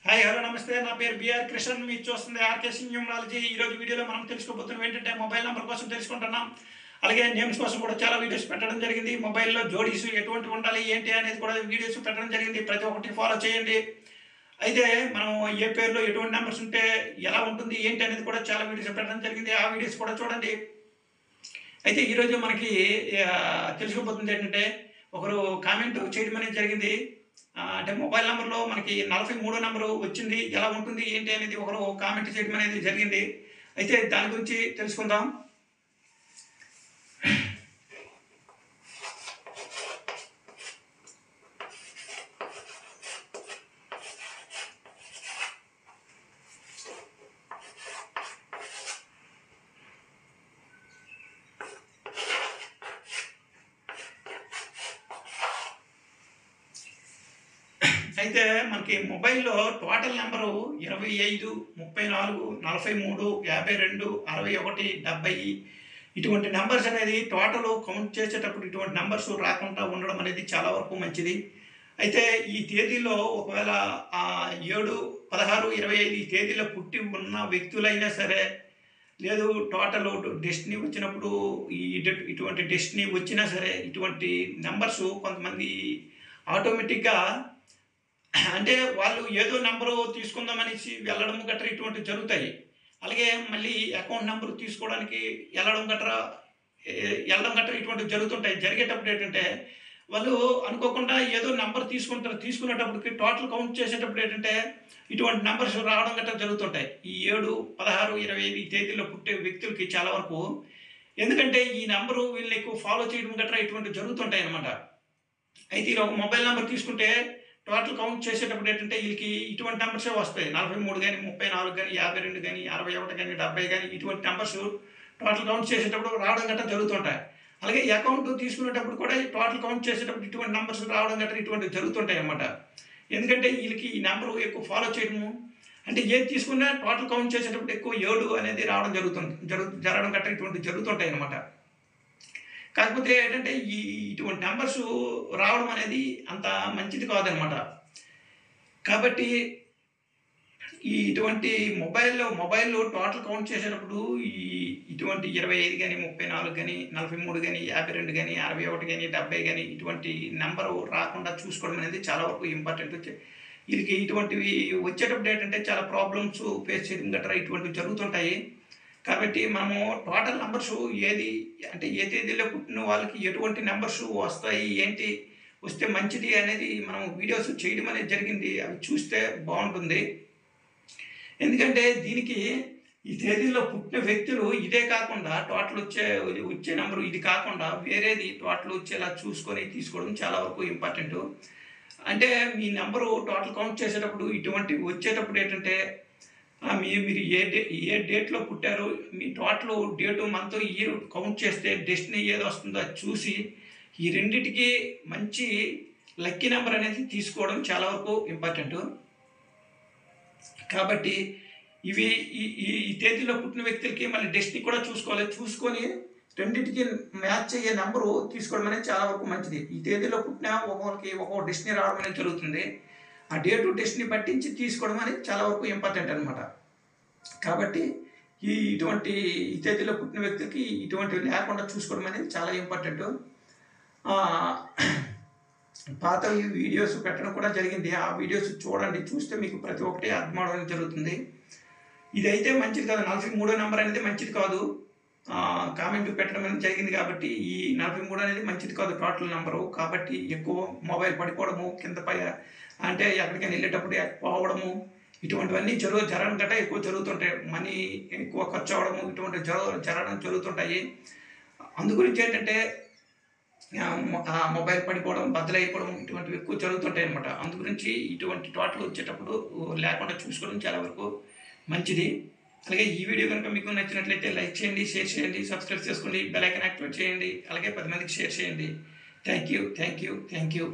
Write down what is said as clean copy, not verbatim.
hi hello నమస్తే నా పేరు బిఆర్ కృష్ణన్ మీరు చూస్తుంది ఆర్కే న్యూమరాలజీ ఈ రోజు వీడియోలో మనం తెలుసుకోబోతున్నాం ఏంటంటే మొబైల్ నెంబర్ కోసం తెలుసుకుంటున్నాం అలాగే నేమ్స్ కోసం కూడా చాలా వీడియోస్ పెట్టడం జరిగింది మొబైల్లో జోడీస్ ఎటువంటి ఉండాలి ఏంటి అనేది కూడా వీడియోస్ పెట్టడం జరిగింది ప్రతి ఒక్కటి ఫాలో చేయండి అయితే మనం ఏ పేరులో ఎటువంటి నెంబర్స్ ఉంటే ఎలా ఉంటుంది ఏంటి అనేది కూడా చాలా వీడియోస్ పెట్టడం జరిగింది ఆ వీడియోస్ కూడా చూడండి అయితే ఈరోజు మనకి తెలుసుకోబోతుంది ఏంటంటే ఒకరు కామెంట్ చేయడం అనేది జరిగింది అంటే మొబైల్ నెంబర్లో మనకి 43 నెంబరు వచ్చింది ఎలా ఉంటుంది ఏంటి అనేది ఒకరు కామెంట్ చేయడం అనేది జరిగింది అయితే దాని గురించి తెలుసుకుందాం అయితే మనకి మొబైల్లో టోటల్ నెంబరు 25 34 43 52 61 70 ఇటువంటి నెంబర్స్ అనేది టోటల్ కౌంట్ చేసేటప్పుడు ఇటువంటి నెంబర్స్ రాకుండా ఉండడం అనేది చాలా వరకు మంచిది అయితే ఈ తేదీలో ఒకవేళ 7 16 25 ఈ తేదీలో పుట్టి ఉన్న వ్యక్తులైనా సరే లేదు టోటల్ డెస్టినీ వచ్చినప్పుడు ఇటువంటి డెస్టినీ వచ్చినా సరే ఇటువంటి నెంబర్స్ కొంతమంది ఆటోమేటిక్గా అంటే వాళ్ళు ఏదో నెంబరు తీసుకుందామనేసి వెళ్ళడం గట్రా ఇటువంటి జరుగుతాయి అలాగే మళ్ళీ అకౌంట్ నెంబర్ తీసుకోవడానికి వెళ్ళడం గట్రా ఇటువంటివి జరుగుతుంటాయి జరిగేటప్పుడు ఏంటంటే వాళ్ళు అనుకోకుండా ఏదో నెంబర్ తీసుకునేటప్పటికి టోటల్ కౌంట్ చేసేటప్పుడు ఏంటంటే ఇటువంటి నెంబర్స్ రావడం గట్రా జరుగుతుంటాయి ఈ 7 16 25 ఈ తేదీలో పుట్టే వ్యక్తులకి చాలా వరకు ఎందుకంటే ఈ నెంబరు వీళ్ళని ఎక్కువ ఫాలో చేయడం గట్రా ఇటువంటి జరుగుతుంటాయి అన్నమాట అయితే ఇలా ఒక మొబైల్ నెంబర్ తీసుకుంటే టోటల్ కౌంట్ చేసేటప్పుడు ఏంటంటే వీళ్ళకి ఇటువంటి నెంబర్సే వస్తాయి 43 కానీ 34 కానీ 52 కానీ 61 కానీ 70 కానీ ఇటువంటి నెంబర్స్ టోటల్ కౌంట్ చేసేటప్పుడు రావడం గట్రా జరుగుతుంటాయి అలాగే అకౌంట్ తీసుకునేటప్పుడు కూడా టోటల్ కౌంట్ చేసేటప్పుడు ఇటువంటి నెంబర్స్ రావడం గట్రా ఇటువంటివి జరుగుతుంటాయి అన్నమాట ఎందుకంటే వీళ్ళకి ఈ నెంబరు ఎక్కువ ఫాలో చేయడము అంటే ఏది తీసుకున్నా టోటల్ కౌంట్ చేసేటప్పుడు ఎక్కువ 7 అనేది రావడం జరగడం గట్రా ఇటువంటి జరుగుతుంటాయి అన్నమాట కాకపోతే ఏంటంటే ఇటువంటి నెంబర్స్ రావడం అనేది అంత మంచిది కాదనమాట కాబట్టి ఇటువంటి మొబైల్లో టోటల్ కౌంట్ చేసేటప్పుడు ఇటువంటి 25 కానీ 34 కానీ 43 కానీ 52 కానీ 61 కానీ 70 కానీ ఇటువంటి నెంబరు రాకుండా చూసుకోవడం అనేది చాలా వరకు ఇంపార్టెంట్ వీళ్ళకి ఇటువంటివి వచ్చేటప్పుడు ఏంటంటే చాలా ప్రాబ్లమ్స్ ఫేస్ చేయడం గట్రా ఇటువంటివి జరుగుతుంటాయి కాబట్టి మనము టోటల్ నెంబర్స్ ఏది అంటే ఏ తేదీలో పుట్టిన వాళ్ళకి ఎటువంటి నెంబర్స్ వస్తాయి ఏంటి వస్తే మంచిది అనేది మనం వీడియోస్ చేయడం అనేది జరిగింది అవి చూస్తే బాగుంటుంది ఎందుకంటే దీనికి ఈ తేదీలో పుట్టిన వ్యక్తులు ఇదే కాకుండా టోటల్ వచ్చే నెంబరు ఇది కాకుండా వేరేది టోటల్ వచ్చేలా చూసుకొని తీసుకోవడం చాలా వరకు ఇంపార్టెంట్ అంటే మీ నెంబరు టోటల్ కౌంట్ చేసేటప్పుడు ఇటువంటి వచ్చేటప్పుడు ఏంటంటే మీరు ఏ డేట్లో పుట్టారో మీ total date month year count చేస్తే డెస్టినీ ఏది వస్తుందో అది చూసి ఈ రెండింటికి మంచి లక్కీ నెంబర్ అనేది తీసుకోవడం చాలా వరకు ఇంపార్టెంట్ కాబట్టి ఇవి ఈ తేదీలో పుట్టిన వ్యక్తులకి మళ్ళీ డెస్టినీ కూడా చూసుకొని రెండింటికి మ్యాచ్ అయ్యే నెంబరు తీసుకోవడం అనేది చాలా వరకు మంచిది ఈ తేదీలో పుట్టిన ఒక్కొక్క డెస్టినీ రావడం అనేది జరుగుతుంది ఆ డేటు డెస్టినీ పట్టించి తీసుకోవడం అనేది చాలా వరకు ఇంపార్టెంట్ అనమాట కాబట్టి ఇటువంటి ఈ తేదీలో పుట్టిన వ్యక్తికి ఇటువంటివి లేకుండా చూసుకోవడం అనేది చాలా ఇంపార్టెంట్ పాత వీడియోస్ పెట్టడం కూడా జరిగింది ఆ వీడియోస్ చూడండి చూస్తే మీకు ప్రతి ఒక్కటి అర్థం అవడం జరుగుతుంది ఇదైతే మంచిది కాదు 43 నెంబర్ అనేది మంచిది కాదు కామెంట్ పెట్టడం అనేది జరిగింది కాబట్టి ఈ 43 అనేది మంచిది కాదు టోటల్ నెంబరు కాబట్టి ఎక్కువ మొబైల్ పడిపోవడము కింద పై అంటే ఎక్కడికైనా వెళ్ళేటప్పుడు పోవడము ఇటువంటివన్నీ జరగడం గట్రా ఎక్కువ జరుగుతుంటాయి మనీ ఎక్కువ ఖర్చు అవ్వడము ఇటువంటి జరగడం జరుగుతుంటాయి అందుగురించి ఏంటంటే మొబైల్ పడిపోవడం బద్దలైపోవడం ఇటువంటివి ఎక్కువ జరుగుతుంటాయి అనమాట అందుగురించి ఇటువంటి టోటల్ వచ్చేటప్పుడు లేకుండా చూసుకోవడం చాలా వరకు మంచిది అలాగే ఈ వీడియో కనుక మీకు నచ్చినట్లయితే లైక్ చేయండి షేర్ చేయండి సబ్స్క్రైబ్ చేసుకోండి బెల్ ఐకాన్ యాక్టివేట్ చేయండి అలాగే 10 మందికి షేర్ చేయండి థ్యాంక్ యూ